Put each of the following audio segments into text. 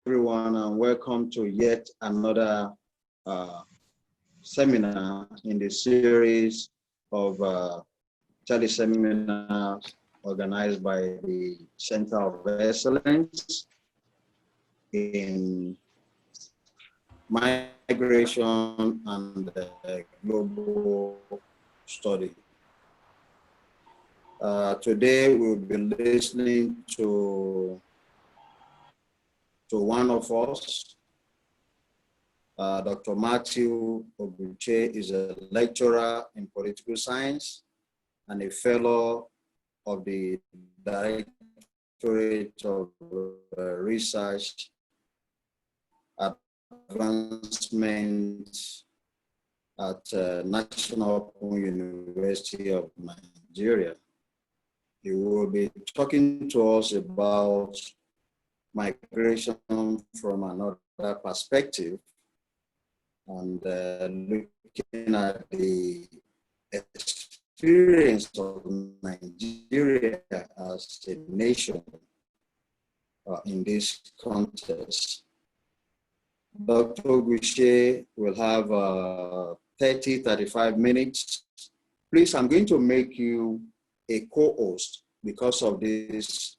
everyone, and welcome to yet another seminar in the series of teleseminars organized by the Center of Excellence in Migration and Global Study. Today we'll be listening to one of us. Dr. Matthew Oguche is a lecturer in political science and a fellow of the Directorate of Research Advancement at National Open University of Nigeria. He will be talking to us about migration from another perspective and looking at the experience of Nigeria as a nation in this context. Dr. Oguche will have 30-35 minutes. Please, I'm going to make you a co-host because of this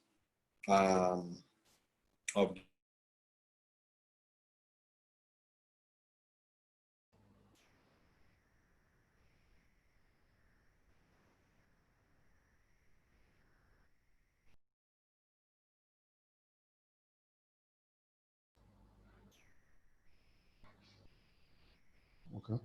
Okay.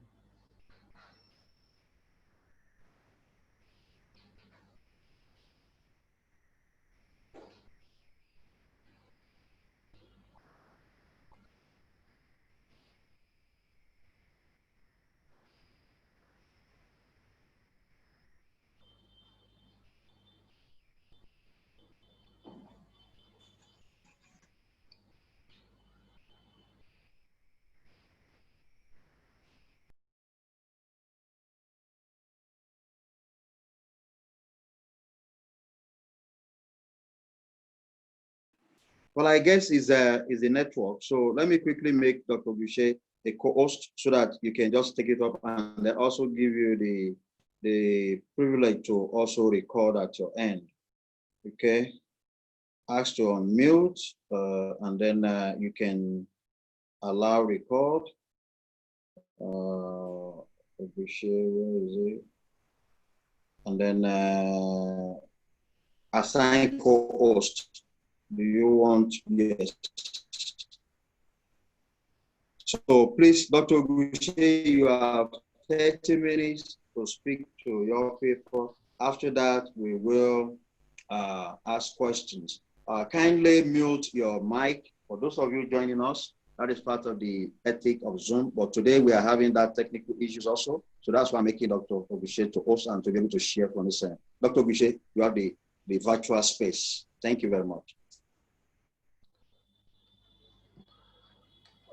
Well, I guess is a network. So let me quickly make Dr. Boucher a co-host so that you can just take it up, and then also give you the privilege to also record at your end. Okay. Ask to unmute, and then you can allow record. Boucher, where is it? And then assign co-host. Do you want? Yes. So please, Dr. Gucci, you have 30 minutes to speak to your people. After that, we will ask questions. Kindly mute your mic. For those of you joining us, that is part of the ethic of Zoom. But today we are having that technical issues also. So that's why I'm making Dr. Oguche to host and to be able to share from this end. Dr. Oguche, you have the virtual space. Thank you very much.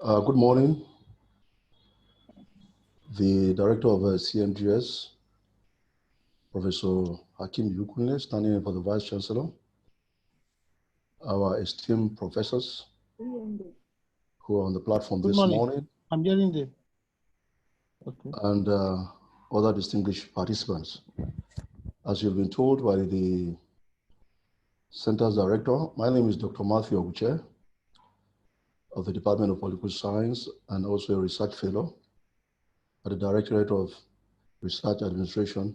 Good morning. The Director of CEMGS, Professor Hakim Yukunle, standing in for the Vice Chancellor, our esteemed professors who are on the platform this morning. I'm getting there. Okay. And other distinguished participants. As you've been told by the Center's Director, my name is Dr. Matthew Oguche of the Department of Political Science and also a research fellow at the Directorate of Research Administration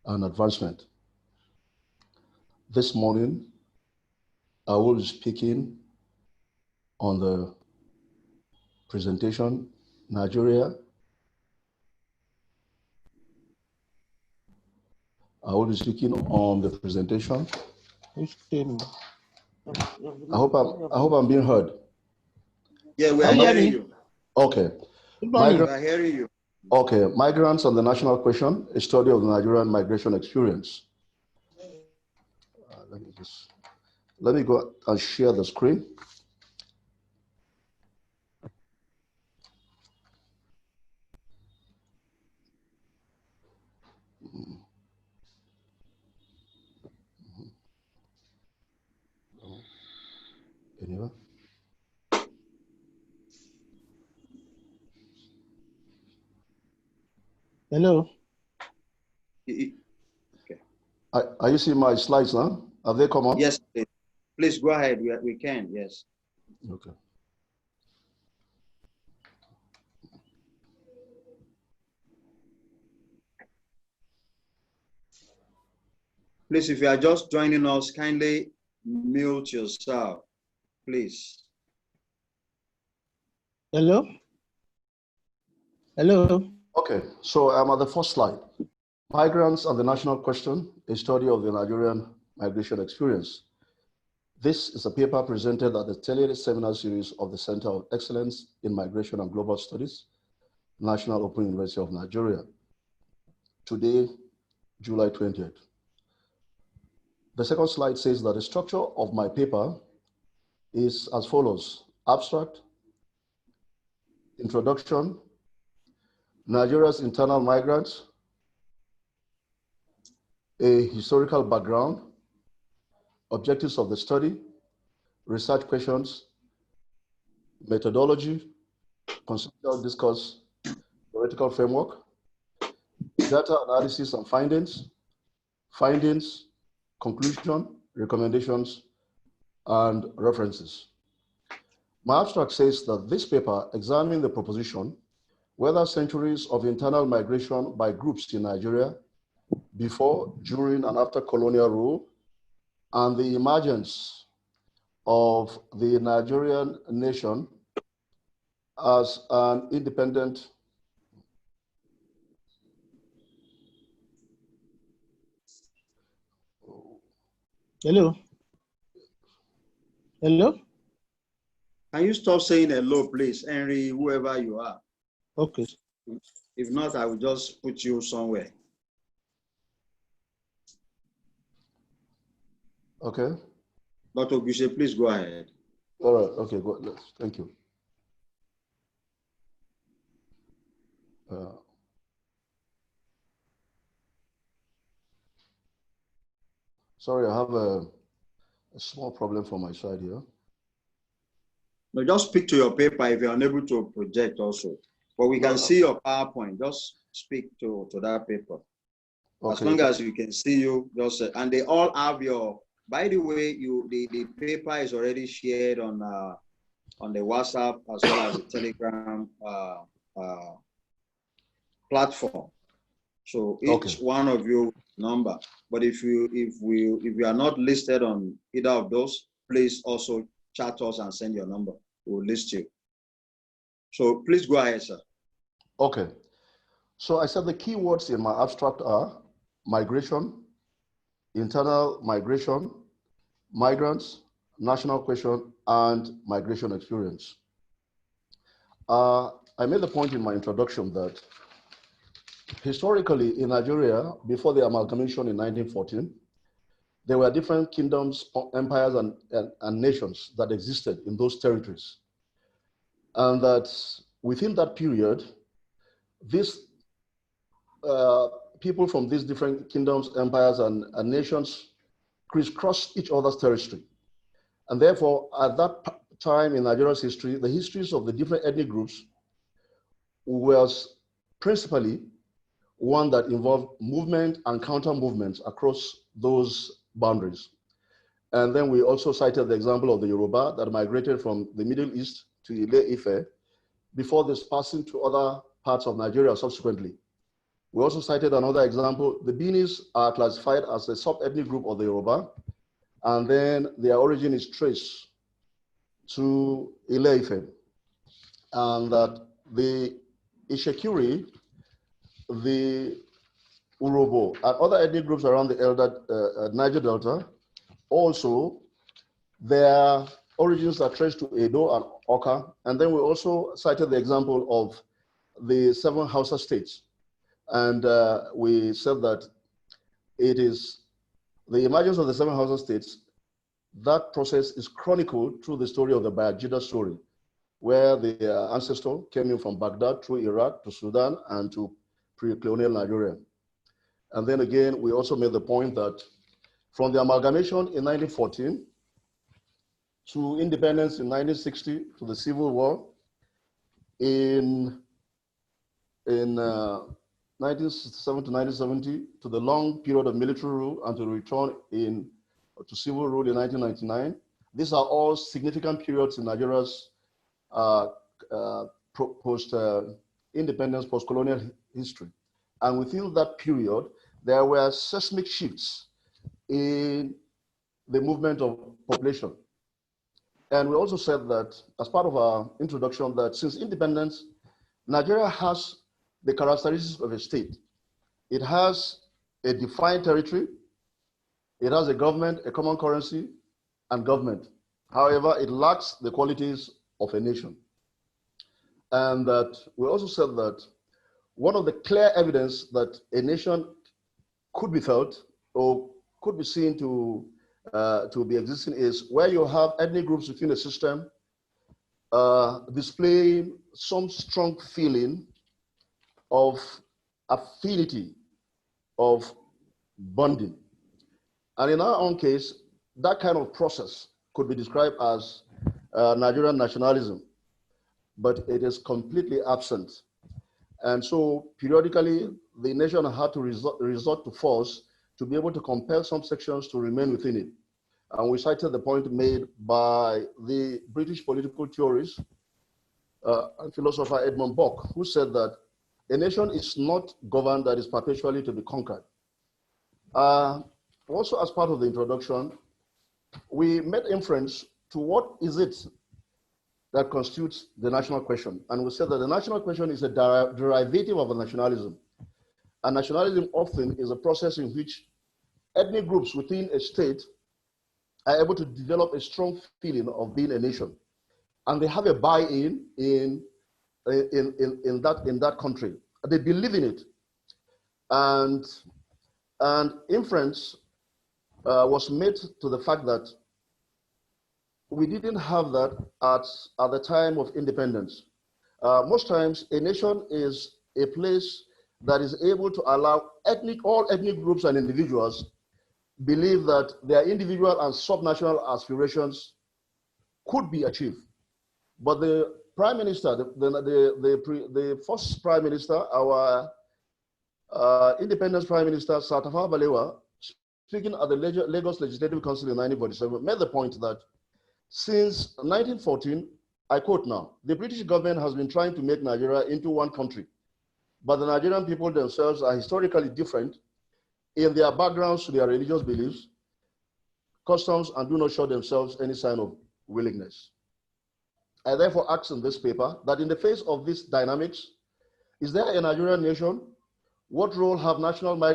and Advancement. This morning, I will be speaking on the presentation, Nigeria. I will be speaking on the presentation. I hope I'm being heard. Yeah, we are hearing you. Okay. We are hearing you. Okay. Migrants on the National Question, a study of the Nigerian migration experience. Let me go and share the screen. Anyway. Hello. Okay. Are you seeing my slides now? Have they come up? Yes, please. Please go ahead. We can, yes. Okay. Please, if you are just joining us, kindly mute yourself, please. Hello. Hello. Okay, so I'm at the first slide. Migrants and the National Question, a study of the Nigerian migration experience. This is a paper presented at the Teleseminar series of the Center of Excellence in Migration and Global Studies, National Open University of Nigeria. Today, July 20th. The second slide says that the structure of my paper is as follows: abstract, introduction, Nigeria's internal migrants, a historical background, objectives of the study, research questions, methodology, conceptual discourse, theoretical framework, data analysis and findings, conclusion, recommendations, and references. My abstract says that this paper examines the proposition whether centuries of internal migration by groups in Nigeria before, during, and after colonial rule, and the emergence of the Nigerian nation as an independent Hello. Hello. Can you stop saying hello, please, Henry, whoever you are? Okay. If not, I will just put you somewhere. Okay. Dr. Boucher, please go ahead. All right. Okay. Good. Thank you. Sorry, I have a small problem from my side here. No, just speak to your paper if you're unable to project also. But we can see your PowerPoint. Just speak to that paper. Okay. As long as we can see you, just and they all have your. By the way, the paper is already shared on the WhatsApp as well as the Telegram platform. So each one of you number. But if you are not listed on either of those, please also chat us and send your number. We'll list you. So please go ahead, sir. Okay. So I said the key words in my abstract are migration, internal migration, migrants, national question, and migration experience. I made the point in my introduction that historically in Nigeria, before the amalgamation in 1914, there were different kingdoms, empires, and nations that existed in those territories. And that within that period, these people from these different kingdoms, empires, and nations crisscrossed each other's territory. And therefore, at that time in Nigeria's history, the histories of the different ethnic groups was principally one that involved movement and counter movements across those boundaries. And then we also cited the example of the Yoruba that migrated from the Middle East to Ile-Ife before dispersing to other parts of Nigeria subsequently. We also cited another example. The Benis are classified as a sub-ethnic group of the Yoruba, and then their origin is traced to Ile-Ife. And that the Ishekiri, the Urobo, and other ethnic groups around the Niger Delta, also their origins are traced to Edo and Oka. And then we also cited the example of the 7 Hausa states. And we said that it is the emergence of the 7 Hausa states, that process is chronicled through the story of the Bayajida story, where the ancestor came in from Baghdad through Iraq to Sudan and to pre-colonial Nigeria. And then again, we also made the point that from the amalgamation in 1914 to independence in 1960 to the Civil War, in 1967 to 1970, to the long period of military rule and to return to civil rule in 1999. These are all significant periods in Nigeria's post-independence, post-colonial history. And within that period, there were seismic shifts in the movement of population. And we also said that, as part of our introduction, that since independence, Nigeria has the characteristics of a state. It has a defined territory, it has a government, a common currency, and government. However, it lacks the qualities of a nation. And that we also said that one of the clear evidence that a nation could be felt or could be seen to be existing is where you have ethnic groups within a system displaying some strong feeling of affinity, of bonding. And in our own case, that kind of process could be described as Nigerian nationalism, but it is completely absent. And so periodically, the nation had to resort to force to be able to compel some sections to remain within it. And we cited the point made by the British political theorist and philosopher Edmund Burke, who said that a nation is not governed that is perpetually to be conquered. Also, as part of the introduction, we made inference to what is it that constitutes the national question. And we said that the national question is a derivative of a nationalism. And nationalism often is a process in which ethnic groups within a state are able to develop a strong feeling of being a nation. And they have a buy-in in that country. They believe in it. And inference was made to the fact that we didn't have that at the time of independence. Most times, a nation is a place that is able to allow all ethnic groups and individuals believe that their individual and subnational aspirations could be achieved. But the Prime Minister, the first Prime Minister, our Independence Prime Minister, Sir Tafawa Balewa, speaking at the Lagos Legislative Council in 1947, made the point that since 1914, I quote now, the British government has been trying to make Nigeria into one country, but the Nigerian people themselves are historically different in their backgrounds to their religious beliefs, customs, and do not show themselves any sign of willingness. I therefore ask in this paper that in the face of these dynamics, is there a Nigerian nation? What role have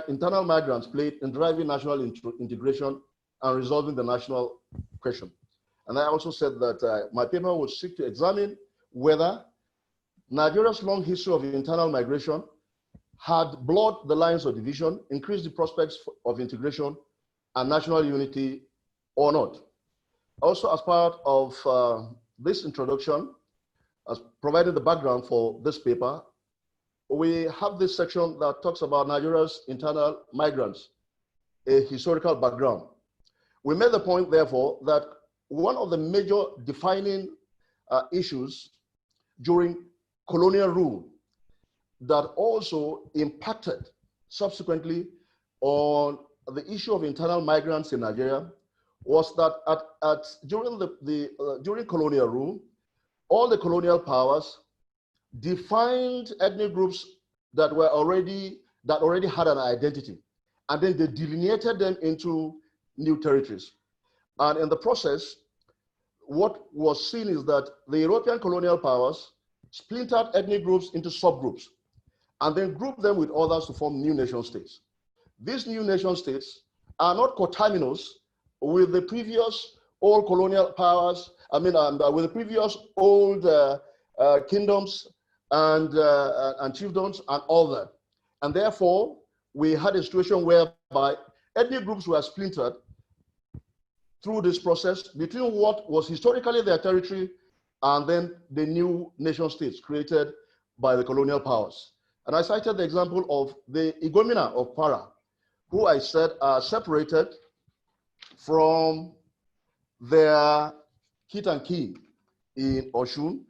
internal migrants played in driving national integration and resolving the national question? And I also said that my paper would seek to examine whether Nigeria's long history of internal migration had blurred the lines of division, increased the prospects of integration and national unity or not. Also, as part of this introduction, as provided the background for this paper, we have this section that talks about Nigeria's internal migrants, a historical background. We made the point, therefore, that one of the major defining issues during colonial rule that also impacted subsequently on the issue of internal migrants in Nigeria was that during colonial rule, all the colonial powers defined ethnic groups that already had an identity, and then they delineated them into new territories. And in the process, what was seen is that the European colonial powers splintered ethnic groups into subgroups and then grouped them with others to form new nation states. These new nation states are not coterminous with the previous old colonial powers, with the previous old kingdoms and chiefdoms and all that. And therefore, we had a situation whereby ethnic groups were splintered through this process between what was historically their territory and then the new nation states created by the colonial powers. And I cited the example of the Igomina of Para, who I said are separated from their kith and kin in Oshun,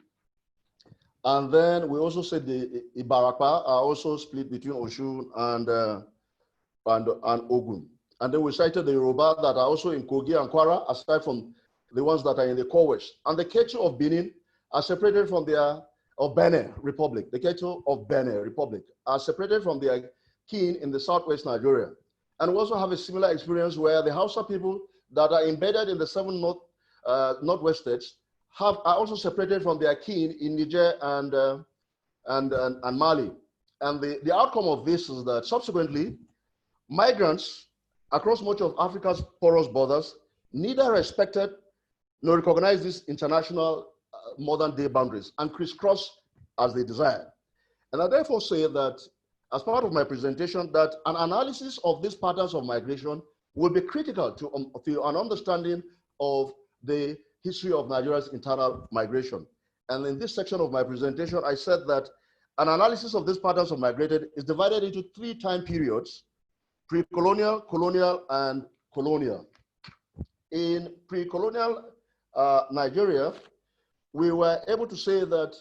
And then we also said the Ibarapa are also split between Oshun and Ogun. And then we cited the Yoruba that are also in Kogi and Kwara, aside from the ones that are in the core west. And the Ketu of Benin are separated from their, of Benin Republic. The Ketu of Benin Republic are separated from their kin in the southwest Nigeria. And we also have a similar experience where the Hausa people that are embedded in the seven northwest states are also separated from their kin in Niger and Mali. And the outcome of this is that subsequently, migrants across much of Africa's porous borders neither respected nor recognized these international modern day boundaries and crisscross as they desired. And I therefore say that as part of my presentation, that an analysis of these patterns of migration will be critical to an understanding of the history of Nigeria's internal migration. And in this section of my presentation, I said that an analysis of these patterns of migration is divided into 3 time periods: pre-colonial, colonial, and colonial. In pre-colonial Nigeria, we were able to say that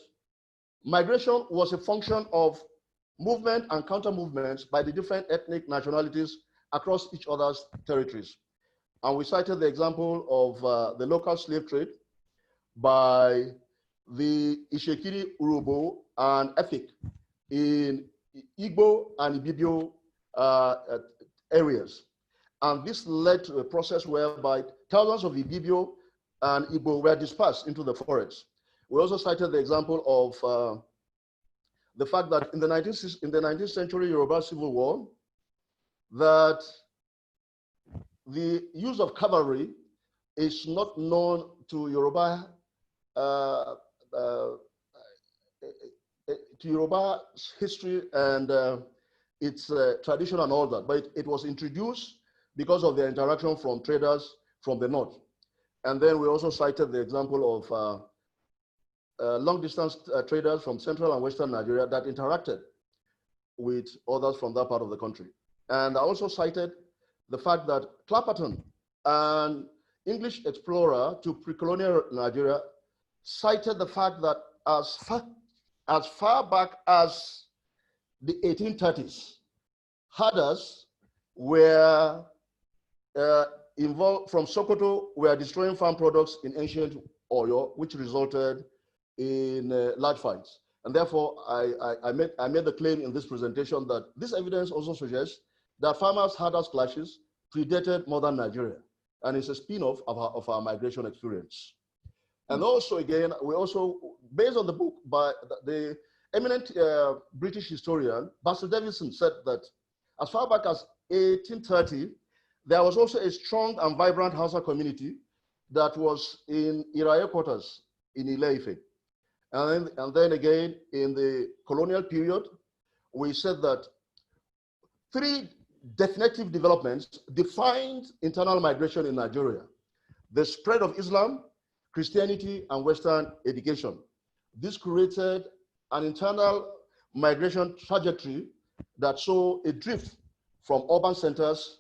migration was a function of movement and counter-movements by the different ethnic nationalities across each other's territories. And we cited the example of the local slave trade by the Ishekiri, Urobo, and Efik in Igbo and Ibibio areas. And this led to a process whereby thousands of Ibibio and Igbo were dispersed into the forests. We also cited the example of the fact that in the 19th century Yoruba Civil War, that the use of cavalry is not known to Yoruba history and its tradition and all that, but it was introduced because of the interaction from traders from the north. And then we also cited the example of long-distance traders from central and western Nigeria that interacted with others from that part of the country. And I also cited the fact that Clapperton, an English explorer to pre-colonial Nigeria, cited the fact that as far back as the 1830s, herders were involved from Sokoto, were destroying farm products in ancient Oyo, which resulted in large fights. And therefore, I made the claim in this presentation that this evidence also suggests that farmers-herders clashes predated modern Nigeria, and it's a spin-off of our migration experience. And also, again, we also, based on the book by the eminent British historian, Basil Davidson, said that as far back as 1830, there was also a strong and vibrant Hausa community that was in Iraye quarters in Ile-Ife. And then again, in the colonial period, we said that 3 definitive developments defined internal migration in Nigeria: the spread of Islam, Christianity, and Western education. This created an internal migration trajectory that saw a drift from urban centers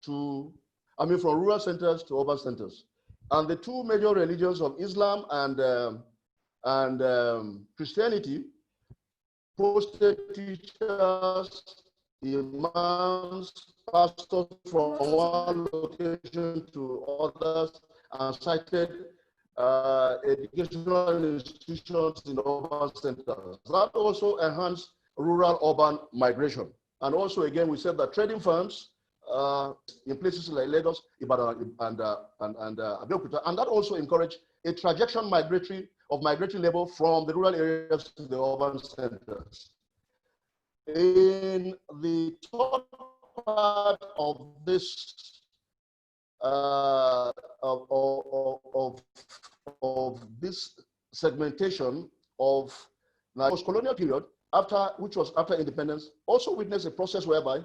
to, from rural centers to urban centers. And the 2 major religions of Islam and Christianity posted teachers, imams, pastors from one location to others, and cited educational institutions in urban centers. That also enhanced rural-urban migration. And also, again, we said that trading firms in places like Lagos, Ibadan, and Abeokuta, and that also encouraged a trajectory of migratory labor from the rural areas to the urban centers. In the third part of this this segmentation of the post-colonial period, which was after independence, also witnessed a process whereby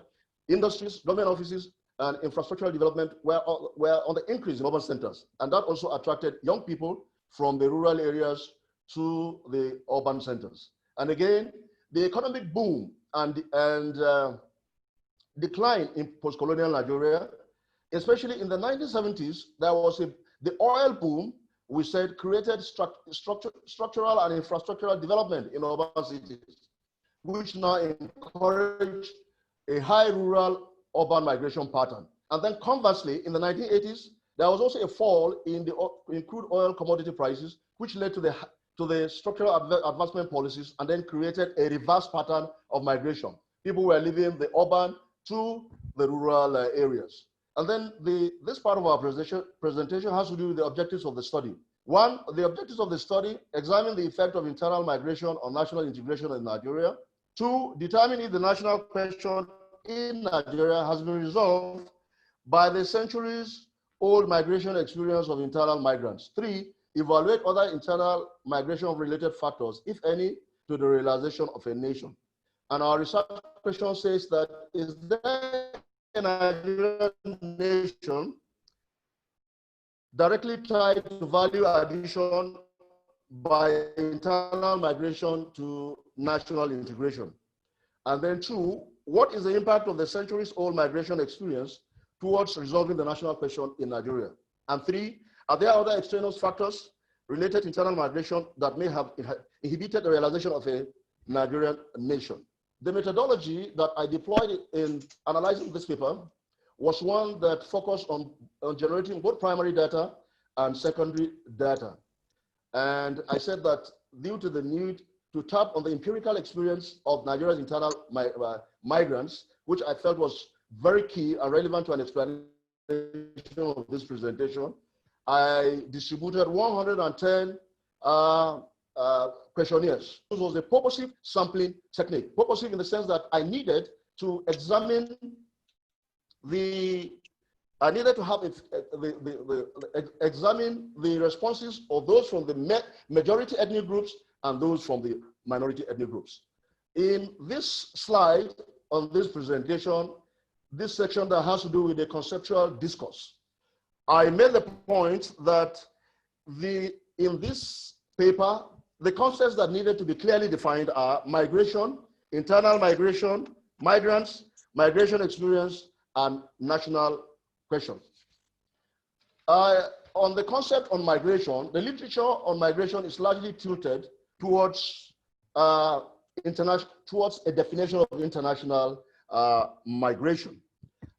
industries, government offices, and infrastructural development were on the increase in urban centers, and that also attracted young people from the rural areas to the urban centers. And again, the economic boom and decline in post-colonial Nigeria, especially in the 1970s, there was the oil boom we said created structural and infrastructural development in urban cities, which now encourage a high rural urban migration pattern. And then conversely, in the 1980s, there was also a fall in crude oil commodity prices, which led to the structural advancement policies and then created a reverse pattern of migration. People were leaving the urban to the rural areas. And then this part of our presentation has to do with the objectives of the study. One, the objectives of the study: examine the effect of internal migration on national integration in Nigeria. Two, determine if the national question in Nigeria has been resolved by the centuries-old migration experience of internal migrants. Three, evaluate other internal migration-related factors, if any, to the realization of a nation. And our research question says that, is there a Nigerian nation directly tied to value addition by internal migration to national integration? And then two, what is the impact of the centuries-old migration experience towards resolving the national question in Nigeria? And three, are there other external factors related to internal migration that may have inhibited the realization of a Nigerian nation? The methodology that I deployed in analyzing this paper was one that focused on generating both primary data and secondary data. And I said that due to the need to tap on the empirical experience of Nigeria's internal migrants, which I felt was very key and relevant to an explanation of this presentation, I distributed 110 questionnaires. This was a purposive sampling technique. Purposive in the sense that I needed to examine examine the responses of those from the majority ethnic groups and those from the minority ethnic groups. In this slide on this presentation, this section that has to do with the conceptual discourse, I made the point that in this paper, the concepts that needed to be clearly defined are migration, internal migration, migrants, migration experience, and national question. On the concept on migration, the literature on migration is largely tilted towards towards a definition of international migration.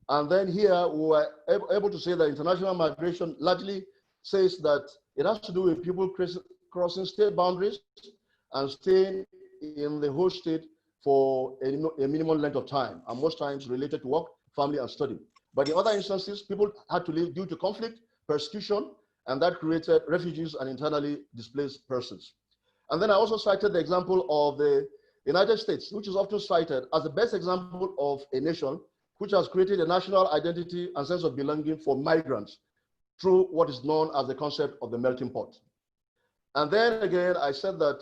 And then here we were able to say that international migration largely says that it has to do with people crossing state boundaries and staying in the host state for a minimum length of time, and most times related to work, family, and study. But in other instances, people had to leave due to conflict, persecution, and that created refugees and internally displaced persons. And then I also cited the example of the United States, which is often cited as the best example of a nation which has created a national identity and sense of belonging for migrants through what is known as the concept of the melting pot. And then again, I said that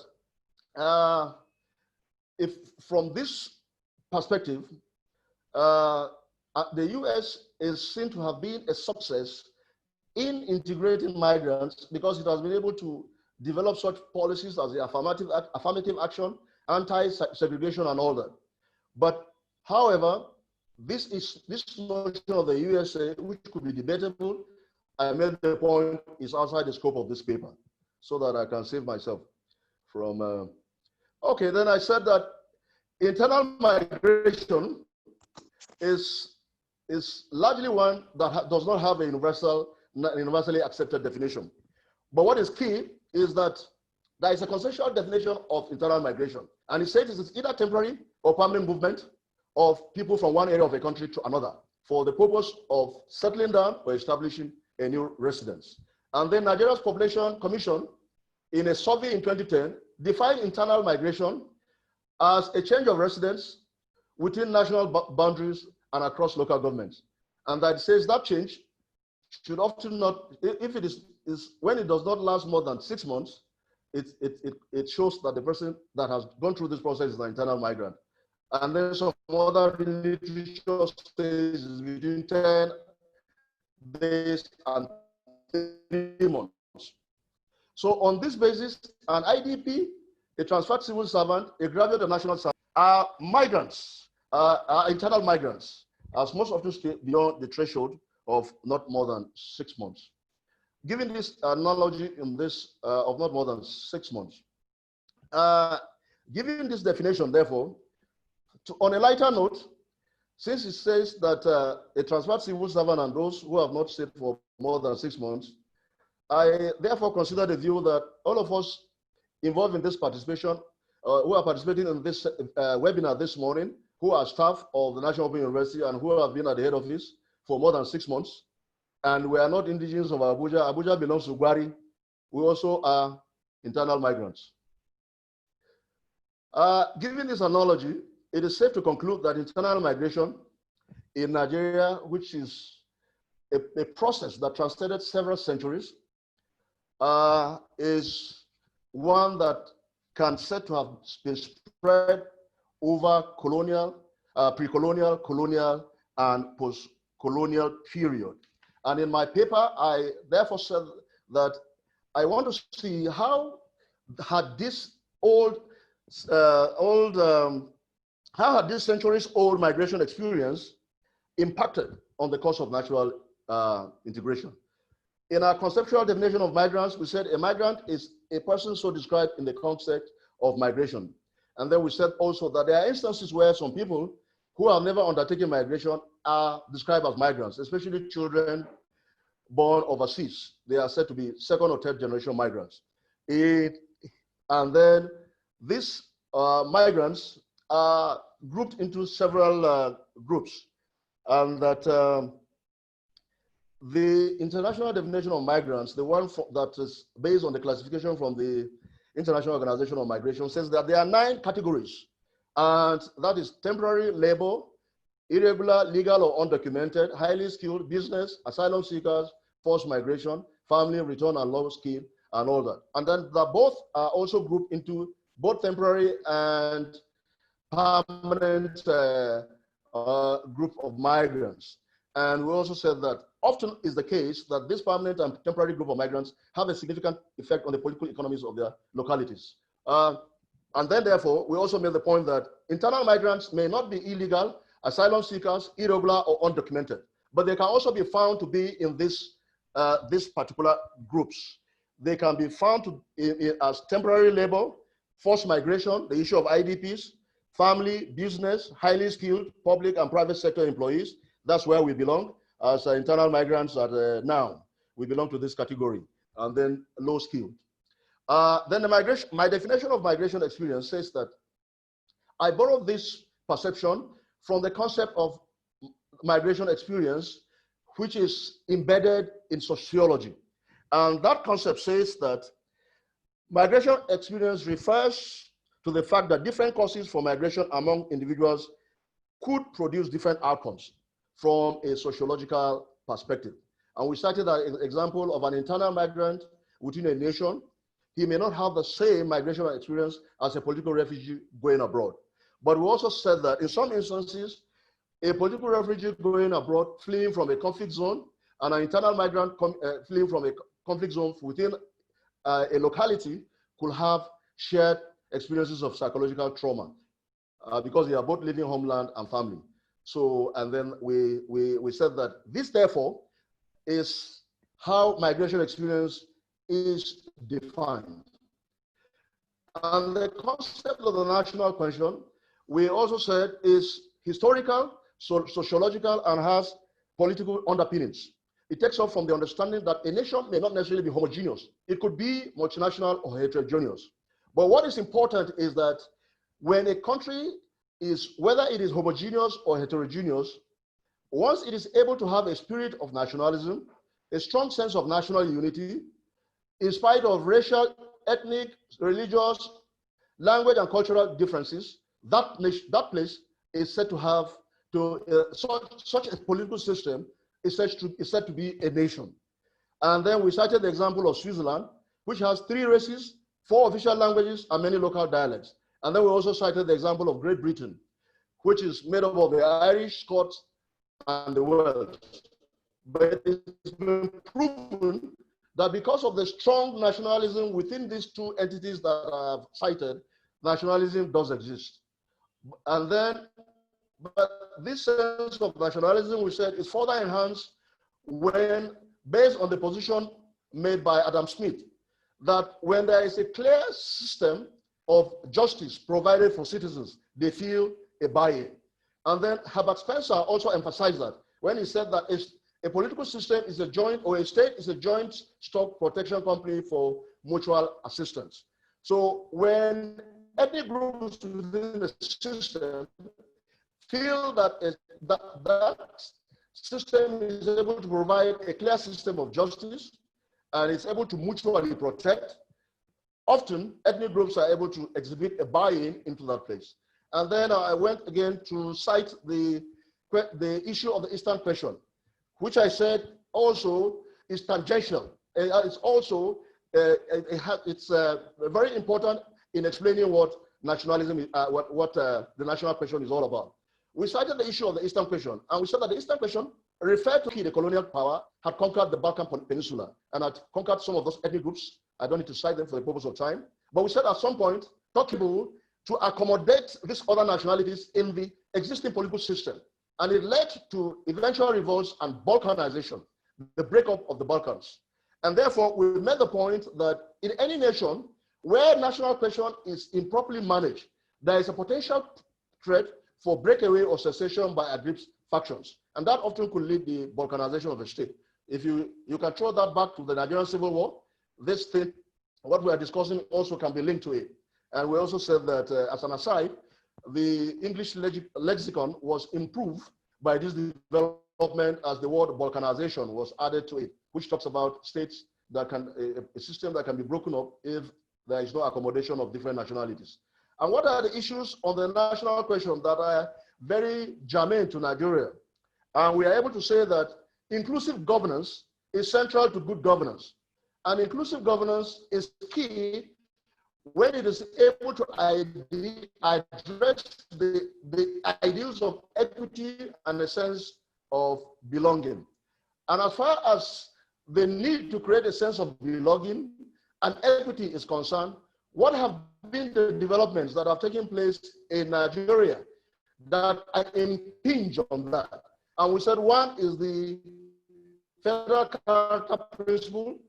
if from this perspective, the US is seen to have been a success in integrating migrants because it has been able to develop such policies as the affirmative action, anti-segregation, and all that. But however, this notion of the USA, which could be debatable, I made the point, is outside the scope of this paper, so that I can save myself from. Okay, then I said that internal migration is largely one that does not have a universally accepted definition. But what is key is that there is a consensual definition of internal migration, and it says it is either temporary or permanent movement of people from one area of a country to another for the purpose of settling down or establishing a new residence. And then Nigeria's Population Commission, in a survey in 2010, defined internal migration as a change of residence within national boundaries and across local governments. And that says that change should often not, if it is when it does not last more than 6 months, it shows that the person that has gone through this process is an internal migrant. And then some other literature says is between 10 days and 3 months. So on this basis, an IDP, a transferred civil servant, a graduate or national servant are migrants, are internal migrants, as most often stay beyond the threshold of not more than 6 months. given this analogy in this of not more than 6 months, given this definition, therefore, on a lighter note, since it says that a transferred civil servant and those who have not stayed for more than 6 months, I therefore consider the view that all of us involved in this participation, who are participating in this webinar this morning, who are staff of the National Open University and who have been at the head office for more than 6 months, and we are not indigenous of Abuja. Abuja belongs to Gwari. We also are internal migrants. Given this analogy, it is safe to conclude that internal migration in Nigeria, which is a process that transcended several centuries, is one that can said to have been spread over colonial, pre-colonial, colonial, and post-colonial period. And in my paper, I therefore said that I want to see how had this how had this centuries-old migration experience impacted on the course of natural integration. In our conceptual definition of migrants, we said a migrant is a person so described in the context of migration. And then we said also that there are instances where some people who have never undertaken migration are described as migrants, especially children born overseas. They are said to be second or third generation migrants. And then these migrants are grouped into several groups. And that the international definition of migrants, the one that is based on the classification from the International Organization of Migration, says that there are 9 categories. And that is temporary labor, irregular, legal or undocumented, highly skilled, business, asylum seekers, forced migration, family return and low skill, and all that. And then both are also grouped into both temporary and permanent group of migrants. And we also said that often is the case that this permanent and temporary group of migrants have a significant effect on the political economies of their localities. And then therefore, we also made the point that internal migrants may not be illegal, asylum seekers, irregular or undocumented, but they can also be found to be in this particular groups. They can be found to, as temporary labor, forced migration, the issue of IDPs, family, business, highly skilled public and private sector employees. That's where we belong as internal migrants at NOUN. We belong to this category. And then low skilled. Then my definition of migration experience says that I borrowed this perception from the concept of migration experience, which is embedded in sociology. And that concept says that migration experience refers to the fact that different causes for migration among individuals could produce different outcomes from a sociological perspective. And we cited an example of an internal migrant within a nation. He may not have the same migration experience as a political refugee going abroad. But we also said that in some instances, a political refugee going abroad, fleeing from a conflict zone, and an internal migrant fleeing from a conflict zone within a locality could have shared experiences of psychological trauma because they are both leaving homeland and family. So, and then we said that this, therefore, is how migration experience is defined. And the concept of the national question, we also said, is historical, sociological, and has political underpinnings. It takes off from the understanding that a nation may not necessarily be homogeneous. It could be multinational or heterogeneous. But what is important is that when a country is, whether it is homogeneous or heterogeneous, once it is able to have a spirit of nationalism, a strong sense of national unity, in spite of racial, ethnic, religious, language, and cultural differences, that place is said to have such a political system is said to be a nation. And then we cited the example of Switzerland, which has 3 races, 4 official languages, and many local dialects. And then we also cited the example of Great Britain, which is made up of the Irish, Scots, and the Welsh. But it's been proven that because of the strong nationalism within these 2 entities that I have cited, nationalism does exist. And then, but this sense of nationalism, we said, is further enhanced when, based on the position made by Adam Smith, that when there is a clear system of justice provided for citizens, they feel a buy-in. And then Herbert Spencer also emphasized that when he said that a political system is a joint, or a state is a joint stock protection company for mutual assistance. So when ethnic groups within the system feel that that system is able to provide a clear system of justice and it's able to mutually protect, often ethnic groups are able to exhibit a buy-in into that place. And then I went again to cite the issue of the Eastern question, which I said also is tangential. It's also it's very important in explaining what nationalism is, what the national question is all about. We cited the issue of the Eastern question, and we said that the Eastern question referred to the colonial power had conquered the Balkan Peninsula and had conquered some of those ethnic groups. I don't need to cite them for the purpose of time, but we said at some point, Turkey to accommodate these other nationalities in the existing political system. And it led to eventual revolts and balkanization, the breakup of the Balkans. And therefore, we made the point that in any nation where national question is improperly managed, there is a potential threat for breakaway or secession by aggrieved factions. And that often could lead the balkanization of a state. If you can throw that back to the Nigerian Civil War, this thing, what we are discussing also can be linked to it. And we also said that, as an aside, the English lexicon was improved by this development as the word balkanization was added to it, which talks about states that can, a system that can be broken up if there is no accommodation of different nationalities. And what are the issues on the national question that are very germane to Nigeria? And we are able to say that inclusive governance is central to good governance. And inclusive governance is key when it is able to address the ideals of equity and a sense of belonging. And as far as the need to create a sense of belonging and equity is concerned, what have been the developments that have taken place in Nigeria that impinge on that? And we said one is the federal character principle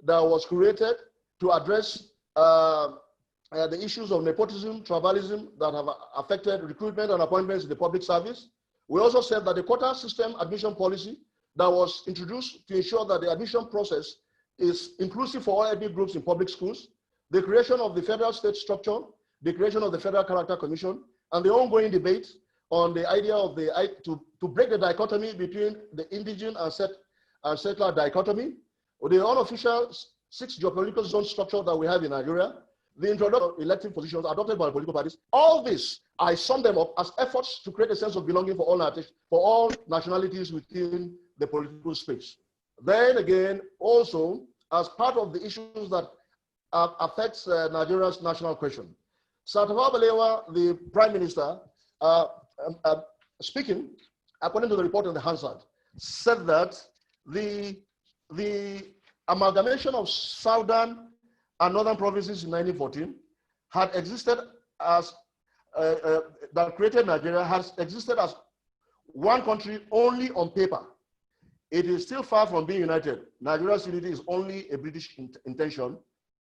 that was created to address the issues of nepotism, tribalism that have affected recruitment and appointments in the public service. We also said that the quota system admission policy that was introduced to ensure that the admission process is inclusive for all ethnic groups in public schools, the creation of the federal state structure, the creation of the Federal Character Commission, and the ongoing debate on the idea of to break the dichotomy between the indigene and settler dichotomy, or the unofficial 6 geopolitical zone structure that we have in Nigeria, the introduction of elective positions adopted by the political parties. All this, I sum them up as efforts to create a sense of belonging for all nationalities within the political space. Then again, also, as part of the issues that affects Nigeria's national question, Tafawa Balewa, the Prime Minister, speaking, according to the report in the Hansard, said that the amalgamation of southern and northern provinces in 1914 had existed as, that created Nigeria, has existed as one country only on paper. It is still far from being united. Nigeria's unity is only a British intention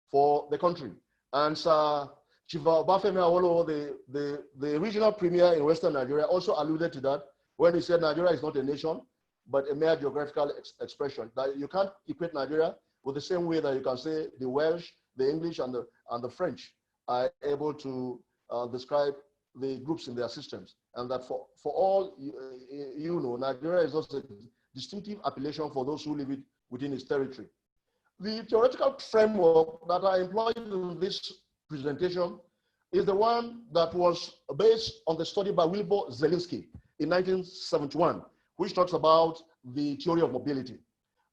for the country. And Sir Chief Obafemi Awolowo, the regional premier in Western Nigeria, also alluded to that when he said Nigeria is not a nation, but a mere geographical expression. That you can't equate Nigeria with the same way that you can say the Welsh, the English, and the French are able to describe the groups in their systems. And that for all you know, Nigeria is also a distinctive appellation for those who live within its territory. The theoretical framework that I employed in this presentation is the one that was based on the study by Wilbur Zielinski in 1971, which talks about the theory of mobility.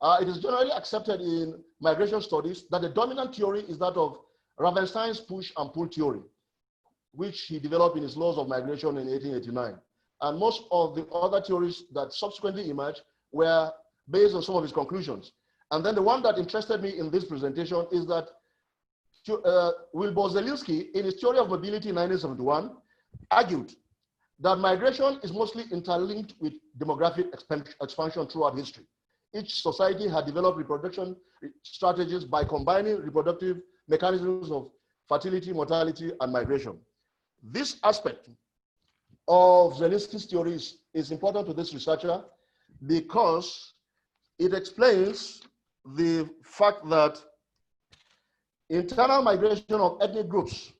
It is generally accepted in migration studies that the dominant theory is that of Ravenstein's push and pull theory, which he developed in his Laws of Migration in 1889. And most of the other theories that subsequently emerged were based on some of his conclusions. And then the one that interested me in this presentation is that Wilbur Zielinski, in his Theory of Mobility in 1971, argued that migration is mostly interlinked with demographic expansion throughout history. each society had developed reproduction strategies by combining reproductive mechanisms of fertility, mortality, and migration. This aspect of Zelensky's theories is important to this researcher because it explains the fact that internal migration of ethnic groups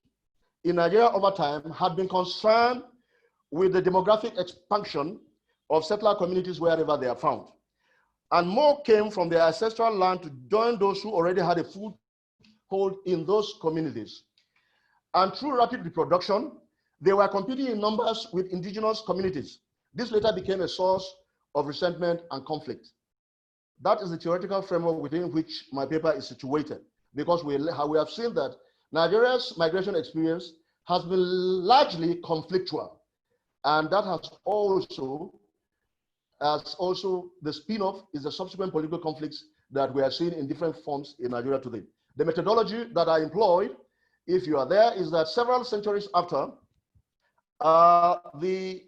in Nigeria over time had been concerned with the demographic expansion of settler communities wherever they are found. And more came from their ancestral land to join those who already had a foothold in those communities. And through rapid reproduction, they were competing in numbers with indigenous communities. This later became a source of resentment and conflict. That is the theoretical framework within which my paper is situated, because we have seen that Nigeria's migration experience has been largely conflictual. And that has also the spin-off is the subsequent political conflicts that we are seeing in different forms in Nigeria today. The methodology that I employed, if you are there, is that several centuries after, the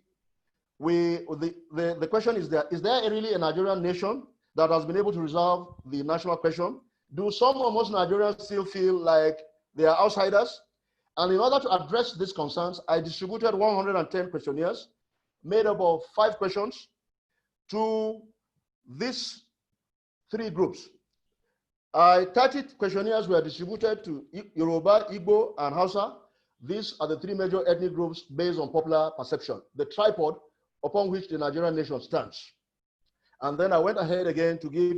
question is there really a Nigerian nation that has been able to resolve the national question? Do some or most Nigerians still feel like they are outsiders? And in order to address these concerns, I distributed 110 questionnaires made up of 5 questions to these 3 groups. 30 questionnaires were distributed to Yoruba, Igbo, and Hausa. These are the 3 major ethnic groups based on popular perception, the tripod upon which the Nigerian nation stands. And then I went ahead again to give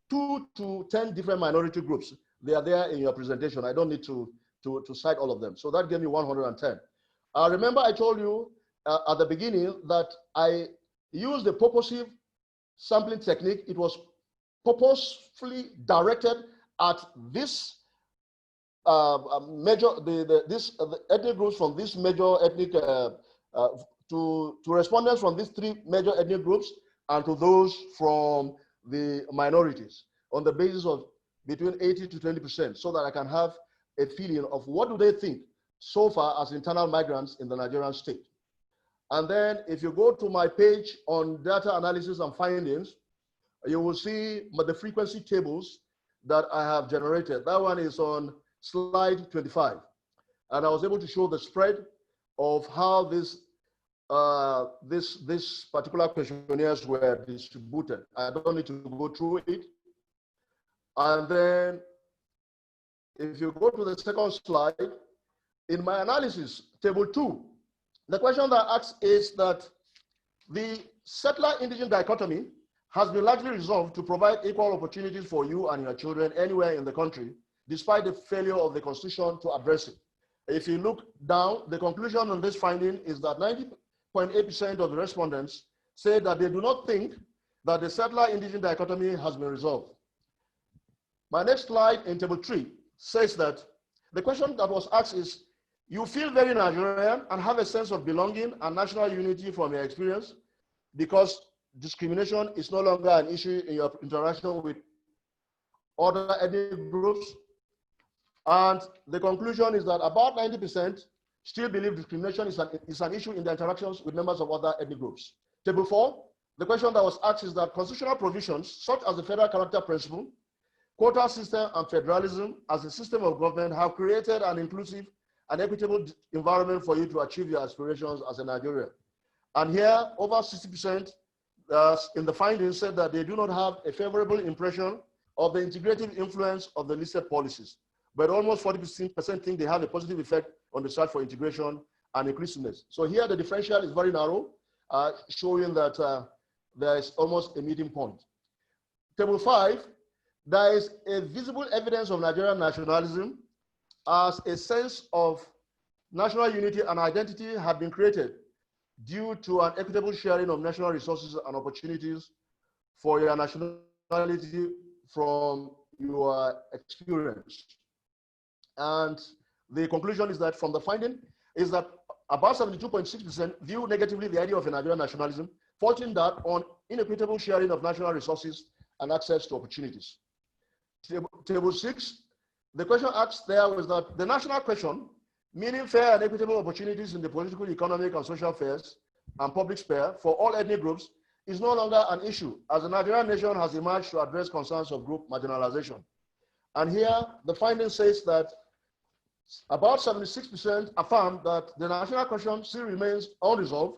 2 to 10 different minority groups. They are there in your presentation. I don't need to cite all of them. So that gave me 110. Remember I told you at the beginning that I used the purposive sampling technique. It was purposefully directed at this the ethnic groups from this major ethnic, to respondents from these 3 major ethnic groups and to those from the minorities on the basis of between 80 to 20%, so that I can have a feeling of what do they think so far as internal migrants in the Nigerian state. And then if you go to my page on data analysis and findings, you will see the frequency tables that I have generated. That one is on slide 25. And I was able to show the spread of how this particular questionnaires were distributed. I don't need to go through it. And then if you go to the second slide, in my analysis, table 2, the question that I asked is that the settler-indigenous dichotomy has been largely resolved to provide equal opportunities for you and your children anywhere in the country, despite the failure of the Constitution to address it. If you look down, the conclusion on this finding is that 90.8% of the respondents say that they do not think that the settler-indigenous dichotomy has been resolved. My next slide in table 3 says that the question that was asked is, you feel very Nigerian and have a sense of belonging and national unity from your experience because discrimination is no longer an issue in your interaction with other ethnic groups. And the conclusion is that about 90% still believe discrimination is an issue in their interactions with members of other ethnic groups. Table 4, the question that was asked is that constitutional provisions such as the federal character principle, quota system, and federalism as a system of government have created an inclusive and equitable environment for you to achieve your aspirations as a Nigerian. And here, over 60% in the findings said that they do not have a favorable impression of the integrative influence of the listed policies, but almost 40% think they have a positive effect on the search for integration and inclusiveness. So here the differential is very narrow, showing that there is almost a meeting point. Table 5, there is a visible evidence of Nigerian nationalism as a sense of national unity and identity had been created due to an equitable sharing of national resources and opportunities for your nationality from your experience. And the conclusion is that from the finding is that about 72.6% view negatively the idea of a Nigerian nationalism, faulting that on inequitable sharing of national resources and access to opportunities. Table 6, the question asked there was that the national question, meaning fair and equitable opportunities in the political, economic, and social affairs and public sphere for all ethnic groups, is no longer an issue, as the Nigerian nation has emerged to address concerns of group marginalization. And here, the finding says that about 76% affirm that the national question still remains unresolved,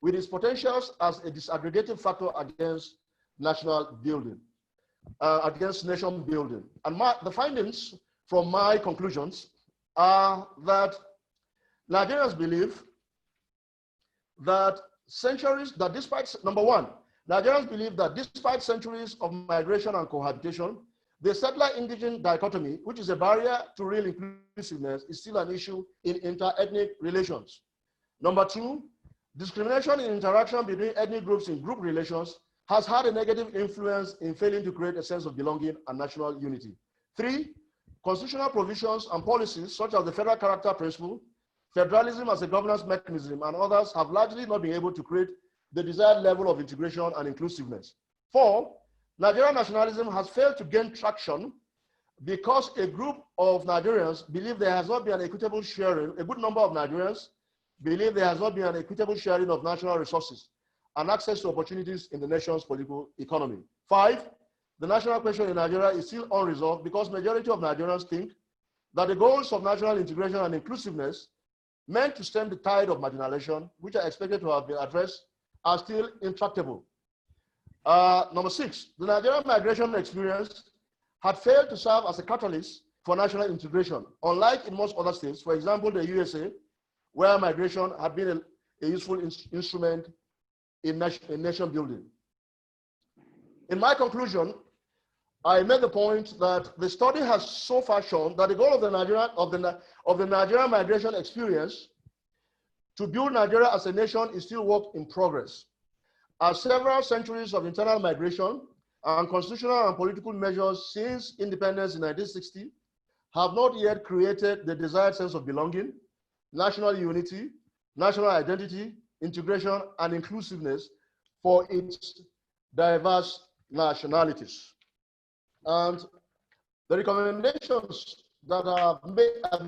with its potentials as a disaggregating factor against national building, against nation building. And the findings from my conclusions are that Nigerians believe that number one, Nigerians believe that despite centuries of migration and cohabitation, the settler-indigenous dichotomy, which is a barrier to real inclusiveness, is still an issue in inter-ethnic relations. Number two, discrimination in interaction between ethnic groups in group relations has had a negative influence in failing to create a sense of belonging and national unity. Three, constitutional provisions and policies such as the federal character principle, federalism as a governance mechanism, and others have largely not been able to create the desired level of integration and inclusiveness. Four, Nigerian nationalism has failed to gain traction because a group of Nigerians believe there has not been an equitable sharing, a good number of Nigerians believe there has not been an equitable sharing of national resources and access to opportunities in the nation's political economy. Five, the national question in Nigeria is still unresolved because majority of Nigerians think that the goals of national integration and inclusiveness meant to stem the tide of marginalization, which are expected to have been addressed, are still intractable. Number six, the Nigerian migration experience had failed to serve as a catalyst for national integration, unlike in most other states, for example, the USA, where migration had been a useful instrument in nation building. In my conclusion, I made the point that the study has so far shown that the goal of the Nigerian migration experience to build Nigeria as a nation is still work in progress, as several centuries of internal migration and constitutional and political measures since independence in 1960 have not yet created the desired sense of belonging, national unity, national identity, integration, and inclusiveness for its diverse nationalities. And the recommendations that have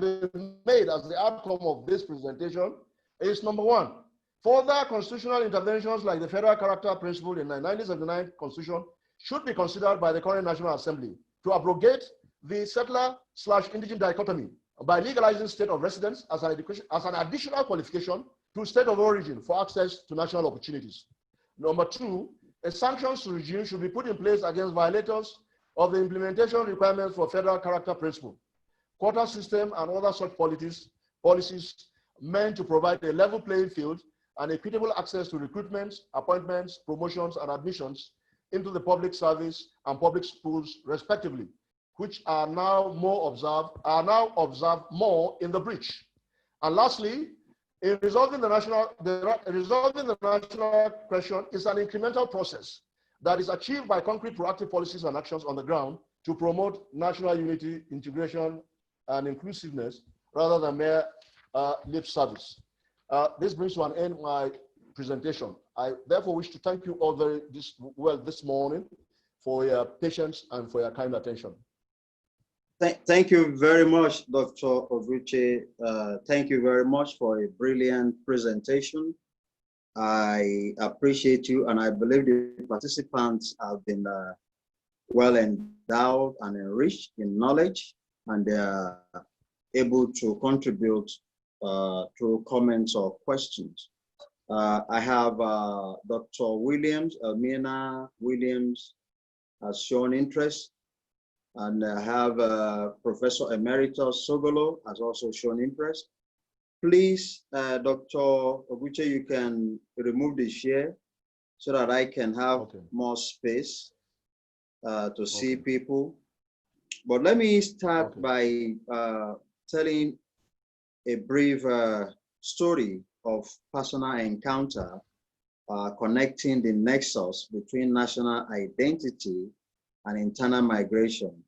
been made as the outcome of this presentation is number one, further constitutional interventions like the federal character principle in the 1979 Constitution should be considered by the current National Assembly to abrogate the settler/indigenous dichotomy by legalizing state of residence as an additional qualification to state of origin for access to national opportunities. Number two, a sanctions regime should be put in place against violators of the implementation requirements for federal character principle, quota system, and other such policies meant to provide a level playing field and equitable access to recruitments, appointments, promotions, and admissions into the public service and public schools, respectively, which are now observed more in the breach. And lastly, in resolving the national question is an incremental process that is achieved by concrete proactive policies and actions on the ground to promote national unity, integration, and inclusiveness rather than mere lip service. This brings to an end my presentation. I therefore wish to thank you all this morning for your patience and for your kind attention. Thank you very much, Dr. Oguche. Thank you very much for a brilliant presentation. I appreciate you, and I believe the participants have been well endowed and enriched in knowledge, and they are able to contribute through comments or questions. I have Dr. Williams, Elmina Williams has shown interest, and I have Professor Emeritus Sogolo has also shown interest. Please, Dr. Oguche, you can remove the share so that I can have more space to see people. But let me start by telling a brief story of personal encounter connecting the nexus between national identity and internal migration.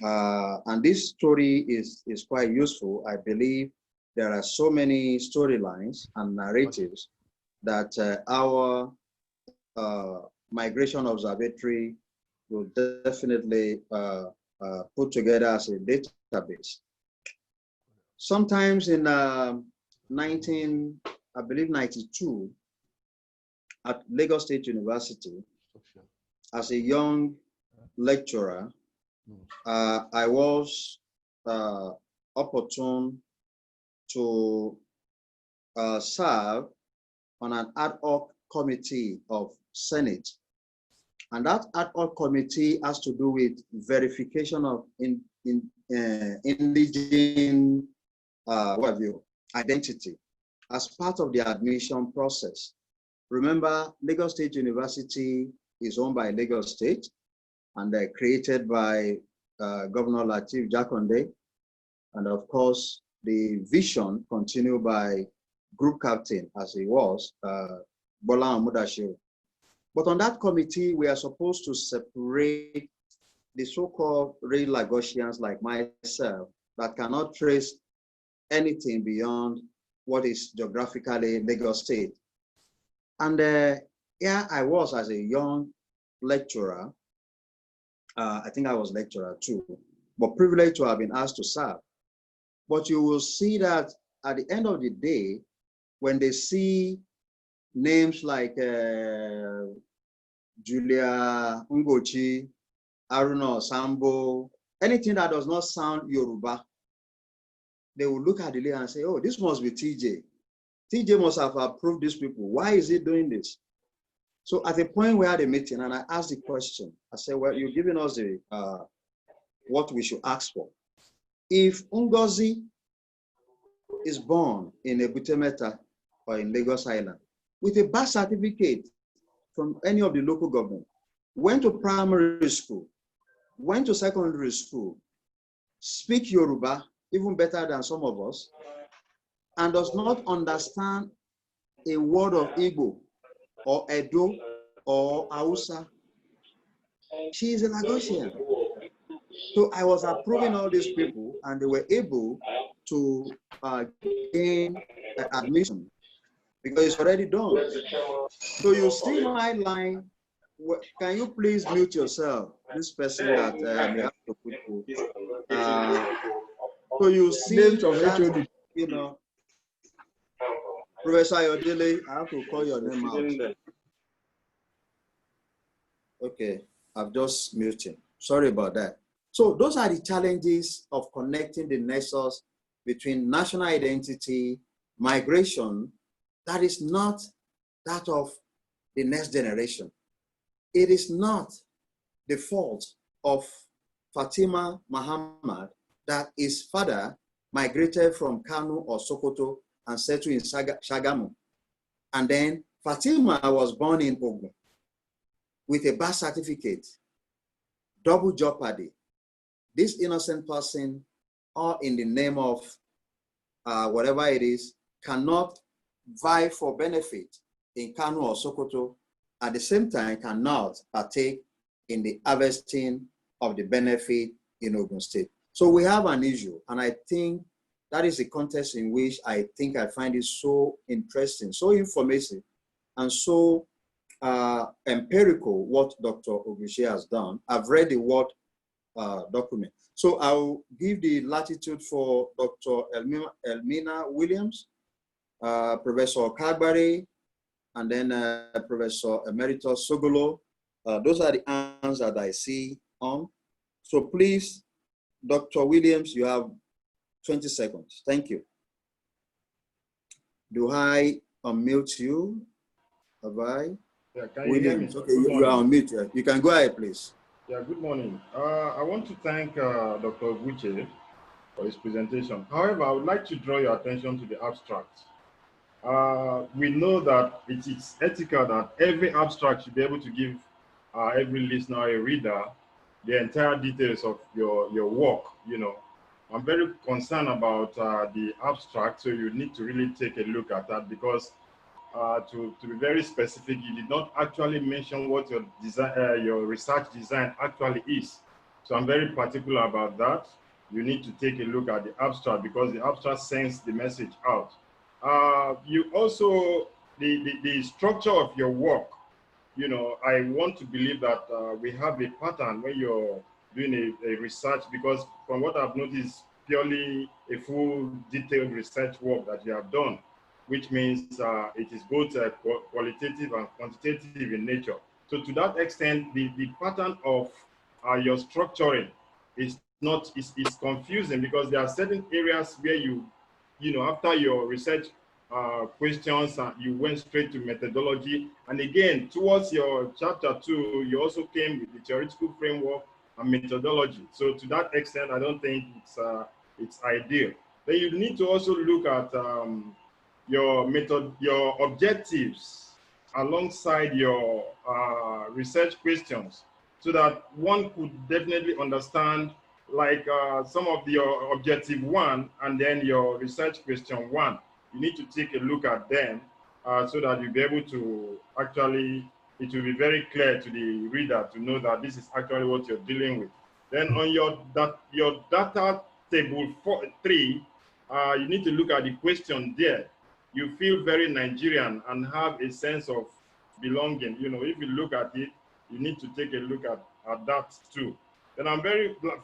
And this story is quite useful. I believe there are so many storylines and narratives that our migration observatory will definitely put together as a database. Sometimes in 92, at Lagos State University as a young lecturer. I was opportune to serve on an ad hoc committee of Senate. And that ad hoc committee has to do with verification of indigent identity as part of the admission process. Remember, Lagos State University is owned by Lagos State and created by Governor Lateef Jakonde. And of course, the vision continued by group captain, as he was, Bola Amudashiru. But on that committee, we are supposed to separate the so-called real Lagosians like myself that cannot trace anything beyond what is geographically Lagos State. And here I was as a young lecturer. I think I was lecturer too, but privileged to have been asked to serve. But you will see that at the end of the day, when they see names like Julia Ngochi, Aruna Sambo, anything that does not sound Yoruba, they will look at the list and say, oh, this must be TJ. TJ must have approved these people. Why is he doing this? So at the point we had a meeting and I asked the question, I said, well, you're giving us what we should ask for. If Ngozi is born in Ebutemeta or in Lagos Island with a birth certificate from any of the local government, went to primary school, went to secondary school, speak Yoruba even better than some of us, and does not understand a word of Igbo or Edo or Hausa, she is a Lagosian. So I was approving all these people and they were able to gain admission because it's already done. So you see my line. Can you please mute yourself? This person that we have to put so you see that, you know, Professor Ayodele, I have to call your name out. Okay, I've just muted. Sorry about that. So those are the challenges of connecting the nexus between national identity, migration, that is not that of the next generation. It is not the fault of Fatima Muhammad that his father migrated from Kano or Sokoto and settled in Shagamu. And then Fatima was born in Ogun with a birth certificate, double jeopardy. This innocent person, all in the name of whatever it is, cannot vie for benefit in Kano or Sokoto, at the same time cannot partake in the harvesting of the benefit in Ogun State. So we have an issue, and I think that is the context in which I find it so interesting, so informative, and so empirical what Dr. Oguche has done. I've read the Word document. So I'll give the latitude for Dr. Elmina Williams, Professor Kagbari, and then Professor Emeritus Sogolo. Those are the answers that I see on. So please, Dr. Williams, you have 20 seconds. Thank you. Do I unmute you? Have I? Yeah, can you hear me? Okay, you are on mute. You can go ahead, please. Yeah, good morning. I want to thank Dr. Oguche for his presentation. However, I would like to draw your attention to the abstract. We know that it is ethical that every abstract should be able to give every listener, a reader, the entire details of your work. You know, I'm very concerned about the abstract, so you need to really take a look at that, because to be very specific, you did not actually mention what your design, your research design actually is. So I'm very particular about that. You need to take a look at the abstract, because the abstract sends the message out. You also, the structure of your work, you know, I want to believe that we have a pattern when you're doing a research, because from what I've noticed, purely a full detailed research work that you have done. which means it is both qualitative and quantitative in nature. So to that extent, the pattern of your structuring is confusing, because there are certain areas where you know, after your research questions, you went straight to methodology. And again, towards your chapter 2, you also came with the theoretical framework and methodology. So to that extent, I don't think it's ideal. Then you need to also look at your objectives alongside your research questions, so that one could definitely understand, like some of your objective 1 and then your research question 1. You need to take a look at them so that you'll be able to actually, it will be very clear to the reader to know that this is actually what you're dealing with. Then on your data table 3, you need to look at the question there. You feel very Nigerian and have a sense of belonging. You know, if you look at it, you need to take a look at that too. Then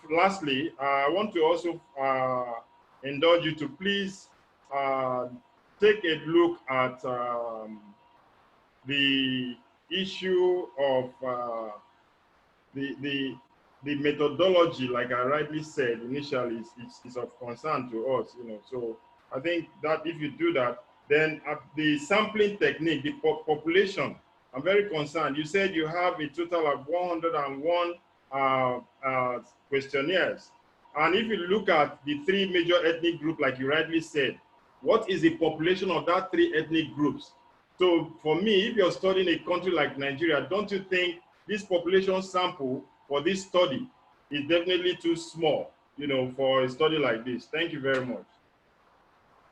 lastly, I want to also indulge you to please take a look at the issue of the methodology. Like I rightly said initially, is of concern to us, you know. So I think that if you do that, then the sampling technique, the population, I'm very concerned. You said you have a total of 101 questionnaires. And if you look at the 3 major ethnic groups, like you rightly said, what is the population of that 3 ethnic groups? So for me, if you're studying a country like Nigeria, don't you think this population sample for this study is definitely too small, you know, for a study like this? Thank you very much.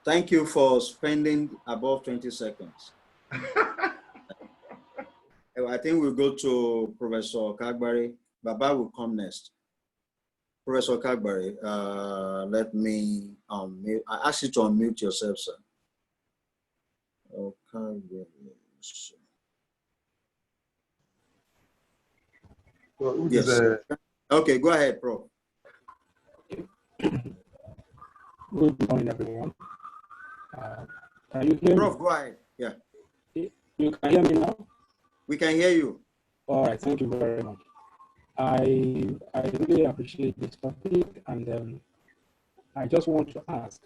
Thank you for spending above 20 seconds. I think we'll go to Professor Kagbari. Baba will come next. Professor Kagbari, let me unmute. I ask you to unmute yourself, sir. Okay. Yes. Okay, go ahead, Prof. Good morning, everyone. Can you hear Prof, me? go ahead. Yeah. You can hear me now? We can hear you. All right, thank you very much. I really appreciate this topic, and I just want to ask,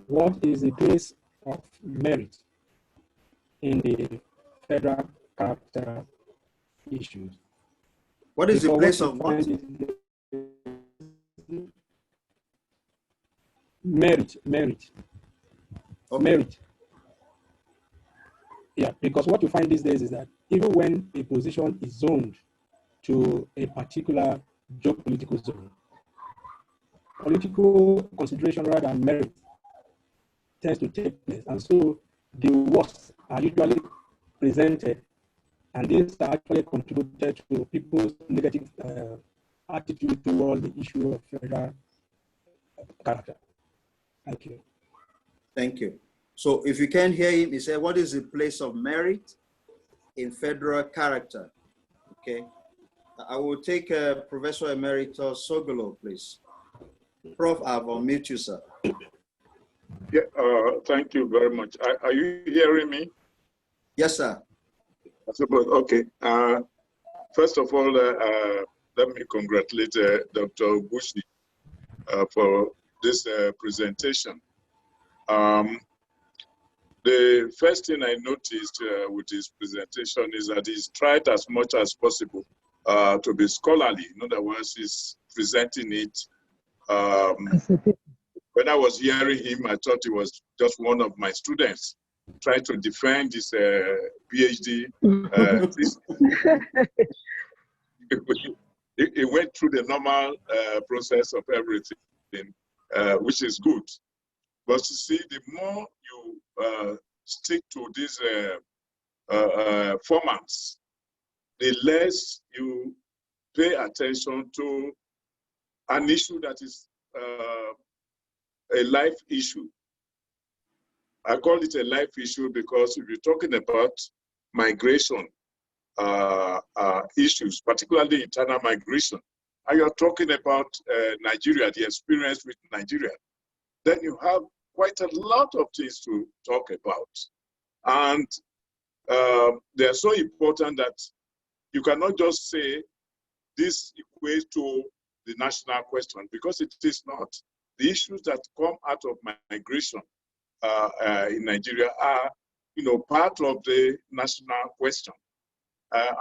what is the place of merit in the federal character issues? What is the place of what? Merit. Okay. Merit. Yeah, because what you find these days is that even when a position is zoned to a particular geopolitical zone, political consideration rather than merit tends to take place. And so the worst are usually presented, and these are actually contributed to people's negative attitude toward the issue of federal character. Thank you. Thank you. So if you can't hear him, he said, what is the place of merit in federal character? Okay. I will take Professor Emeritus Sogolo, please. Prof, I've unmuted you, sir. Yeah, thank you very much. Are you hearing me? Yes, sir. I suppose, okay. First of all, let me congratulate Dr. Bushi for this presentation. The first thing I noticed with his presentation is that he's tried as much as possible to be scholarly. In other words, he's presenting it. When I was hearing him, I thought he was just one of my students trying to defend his PhD. He went through the normal process of everything, which is good. But you see, the more you stick to these formats, the less you pay attention to an issue that is a life issue. I call it a life issue because if you're talking about migration issues, particularly internal migration, and you're talking about Nigeria, the experience with Nigeria, then you have quite a lot of things to talk about. And they are so important that you cannot just say this equates to the national question, because it is not. The issues that come out of migration in Nigeria are, part of the national question.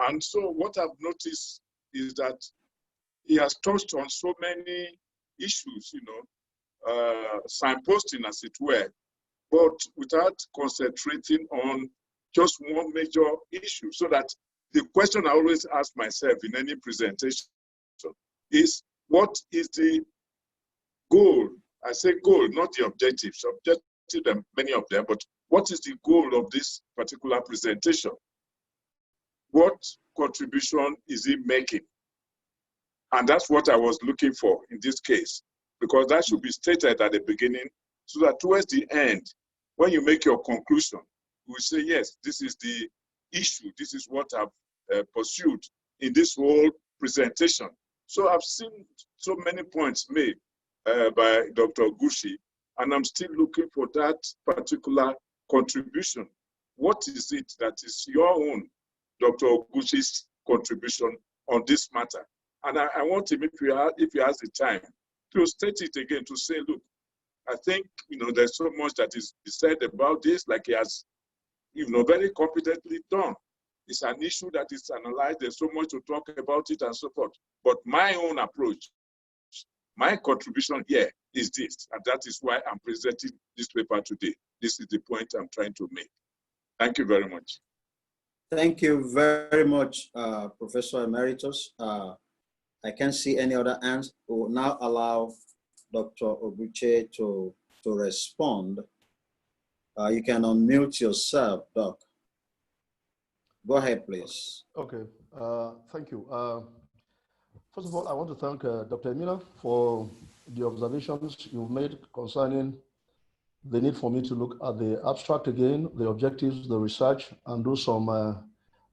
And so what I've noticed is that he has touched on so many issues, signposting as it were, but without concentrating on just one major issue. So that the question I always ask myself in any presentation is, what is the goal? I say goal, not the objectives. Objective, many of them, but what is the goal of this particular presentation? What contribution is it making? And that's what I was looking for in this case, because that should be stated at the beginning, so that towards the end, when you make your conclusion, you will say, yes, this is the issue, this is what I've pursued in this whole presentation. So I've seen so many points made by Dr. Oguchi, and I'm still looking for that particular contribution. What is it that is your own, Dr. Oguchi's contribution on this matter? And I want him, if he has the time, to state it again, to say, look, I think, there's so much that is said about this, like he has, very competently done. It's an issue that is analyzed. There's so much to talk about it and so forth. But my own approach, my contribution here is this, and that is why I'm presenting this paper today. This is the point I'm trying to make. Thank you very much. Thank you very much, Professor Emeritus. I can't see any other hands. We will now allow Dr. Oguchi to respond. You can unmute yourself, Doc. Go ahead, please. Okay, thank you. First of all, I want to thank Dr. Emina for the observations you've made concerning the need for me to look at the abstract again, the objectives, the research, and do some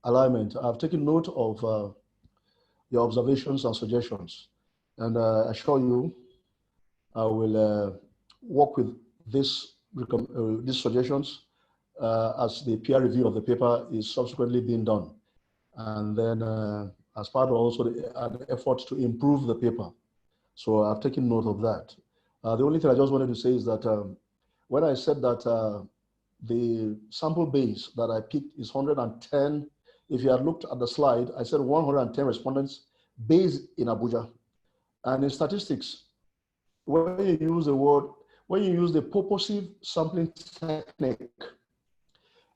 alignment. I've taken note of your observations and suggestions, and I assure you I will work with these suggestions as the peer review of the paper is subsequently being done. And then as part of also an effort to improve the paper. So I've taken note of that. The only thing I just wanted to say is that when I said that the sample base that I picked is 110, if you had looked at the slide, I said 110 respondents based in Abuja. And in statistics, when you use the purposive sampling technique,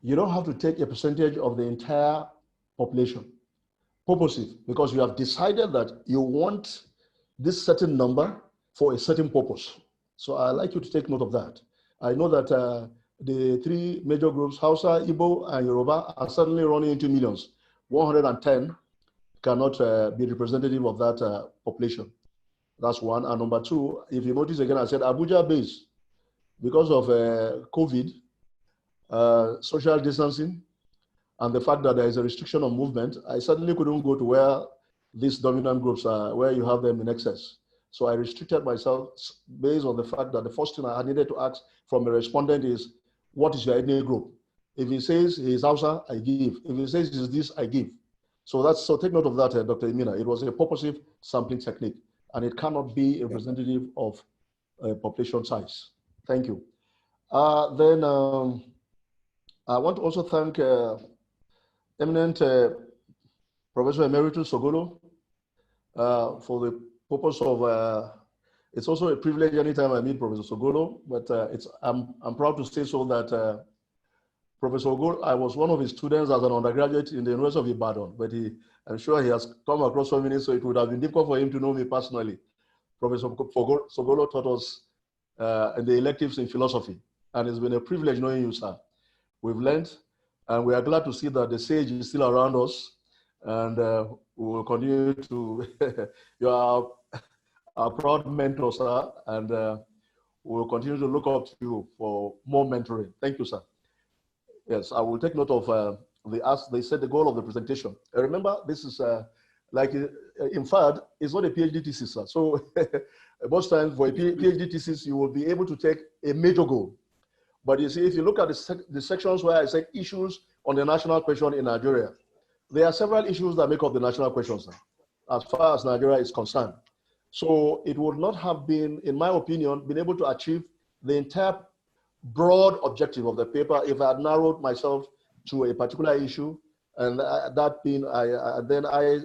you don't have to take a percentage of the entire population. Purposive, because you have decided that you want this certain number for a certain purpose. So I'd like you to take note of that. I know that the three major groups, Hausa, Igbo, and Yoruba, are suddenly running into millions. 110 cannot be representative of that population. That's one. And number two, if you notice again, I said Abuja base, because of COVID, social distancing, and the fact that there is a restriction on movement, I suddenly couldn't go to where these dominant groups are, where you have them in excess. So I restricted myself based on the fact that the first thing I needed to ask from a respondent is, what is your ethnic group? If he says he's Hausa, I give. If he says he's this, I give. So take note of that, Dr. Emina. It was a purposive sampling technique, and it cannot be a representative of population size. Thank you. Then I want to also thank eminent Professor Emeritus Sogolo for the purpose of, it's also a privilege anytime I meet Professor Sogolo, but I'm proud to say so that Professor Sogolo, I was one of his students as an undergraduate in the University of Ibadan, but I'm sure he has come across so many, so it would have been difficult for him to know me personally. Professor Sogolo taught us in the electives in philosophy, and it's been a privilege knowing you, sir. We've learned, and we are glad to see that the sage is still around us, and we will continue to, you are our proud mentor, sir, and we will continue to look up to you for more mentoring. Thank you, sir. Yes, I will take note of they said the goal of the presentation. Remember, this is like, in fact, it's not a PhD thesis, sir. So most times for a PhD thesis, you will be able to take a major goal But you see, if you look at the sections where I said issues on the national question in Nigeria, there are several issues that make up the national question, sir, as far as Nigeria is concerned. So it would not have been, in my opinion, been able to achieve the entire broad objective of the paper if I had narrowed myself to a particular issue, and that being, then I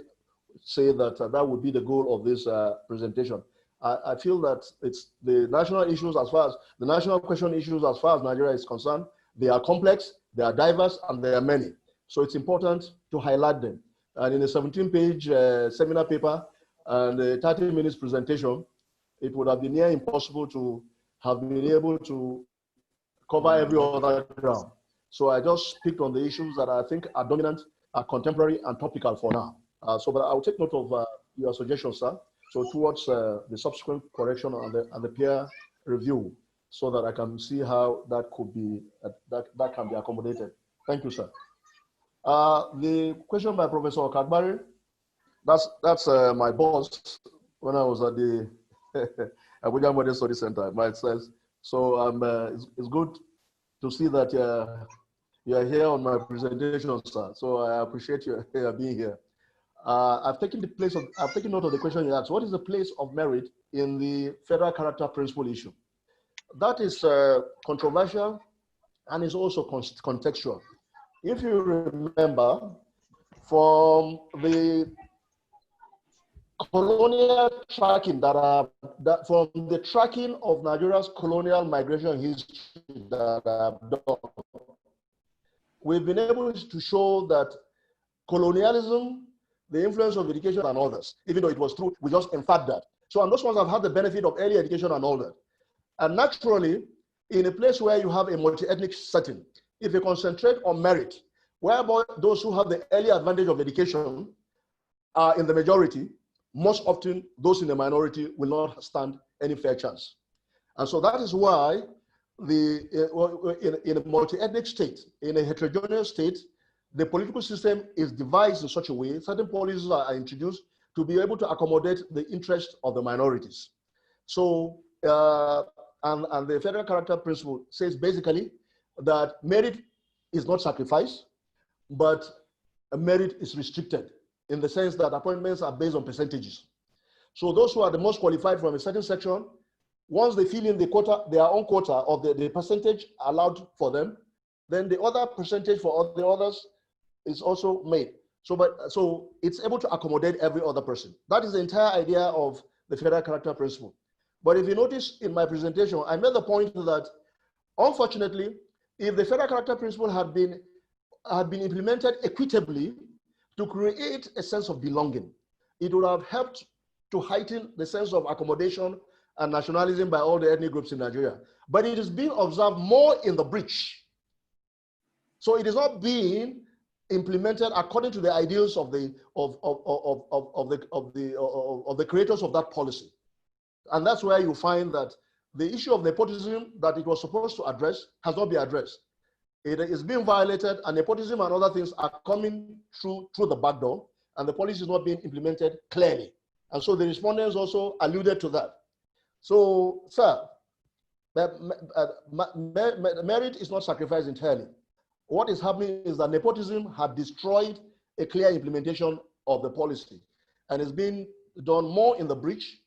say that that would be the goal of this presentation. I feel that it's the national issues as far as the national question issues as far as Nigeria is concerned, they are complex, they are diverse, and they are many. So it's important to highlight them. And in a 17-page seminar paper and a 30 minutes presentation, it would have been near impossible to have been able to cover every other ground. So I just picked on the issues that I think are dominant, are contemporary, and topical for now. But I'll take note of your suggestions, sir. So towards the subsequent correction and the peer review, so that I can see how that could be that can be accommodated. Thank you, sir. The question by Professor Kadbari, that's my boss when I was at the Abuja Modern Study Center myself. So it's good to see that you are here on my presentation, sir. So I appreciate you being here. I've taken note of the question you asked. What is the place of merit in the federal character principle issue? That is controversial and is also contextual. If you remember, from the colonial tracking from the tracking of Nigeria's colonial migration history that I've done, we've been able to show that colonialism, the influence of education and others, even though it was true, we just inferred that. So, and those ones have had the benefit of early education and all that. And naturally, in a place where you have a multi-ethnic setting, if you concentrate on merit, whereby those who have the early advantage of education are in the majority, most often those in the minority will not stand any fair chance. And so that is why in a multi-ethnic state, in a heterogeneous state, the political system is devised in such a way, certain policies are introduced to be able to accommodate the interests of the minorities. So, and the federal character principle says basically that merit is not sacrificed, but merit is restricted in the sense that appointments are based on percentages. So those who are the most qualified from a certain section, once they fill in the quota, their own quota of the percentage allowed for them, then the other percentage for the others is also made. So it's able to accommodate every other person. That is the entire idea of the federal character principle. But if you notice in my presentation, I made the point that unfortunately, if the federal character principle had been implemented equitably to create a sense of belonging, it would have helped to heighten the sense of accommodation and nationalism by all the ethnic groups in Nigeria. But it is being observed more in the breach. So it is not being implemented according to the ideals of the creators of that policy. And that's where you find that the issue of nepotism that it was supposed to address has not been addressed. It is being violated, and nepotism and other things are coming through the back door, and the policy is not being implemented clearly. And so the respondents also alluded to that. So, sir, merit is not sacrificed entirely. What is happening is that nepotism had destroyed a clear implementation of the policy, and it's being done more in the breach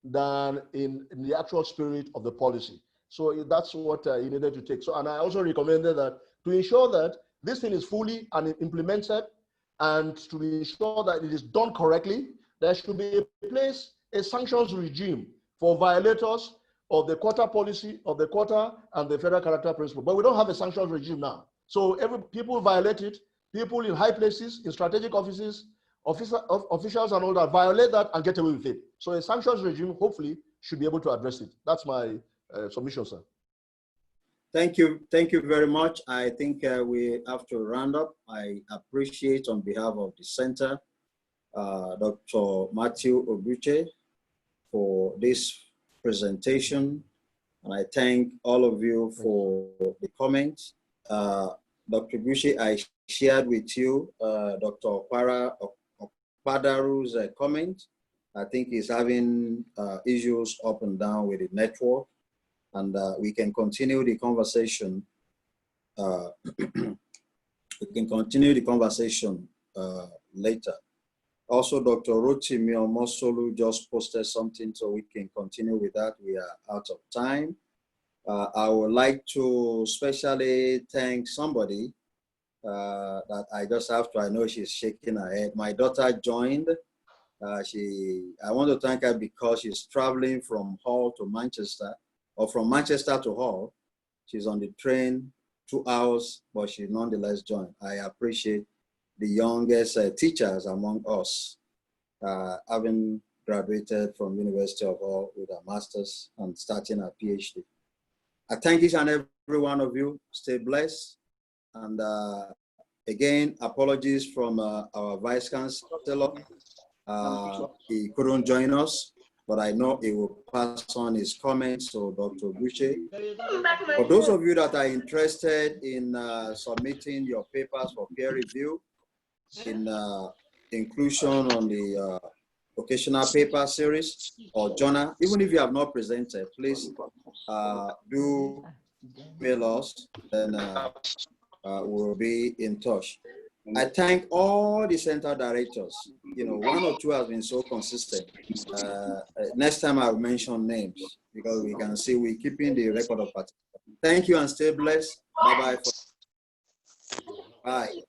than in the actual spirit of the policy. So that's what you needed to take. So, and I also recommended that to ensure that this thing is fully implemented and to ensure that it is done correctly, there should be a sanctions regime for violators of the quota policy, of the quota and the federal character principle. But we don't have a sanctions regime now. So people violate it, people in high places, in strategic offices, officials and all that violate that and get away with it. So a sanctions regime hopefully should be able to address it. That's my submission, sir. Thank you very much. I think we have to round up. I appreciate on behalf of the center, Dr. Matthew Obuche for this presentation. And I thank all of you for the comments. Dr. Obuche, I shared with you Dr. Padaru's comment. I think he's having issues up and down with the network. and we can continue the conversation. We can continue the conversation later. Also, Dr. Rotimi Omosolu just posted something, so we can continue with that. We are out of time. I would like to especially thank somebody that I just have to, I know she's shaking her head. My daughter joined. I want to thank her because she's traveling from Hull to Manchester, or from Manchester to Hull. She's on the train, 2 hours, but she nonetheless joined. I appreciate the youngest teachers among us, having graduated from University of Hull with a master's and starting a PhD. I thank each and every one of you. Stay blessed. And again, apologies from our Vice Chancellor. He couldn't join us, but I know he will pass on his comments to Dr. Boucher. For those of you that are interested in submitting your papers for peer review, in inclusion on the occasional paper series or journal, even if you have not presented, please do mail us, then we'll be in touch. I thank all the center directors. You know, one or two has been so consistent. Next time I'll mention names because we can see we're keeping the record of participants. Thank you and stay blessed. Bye-bye. Bye.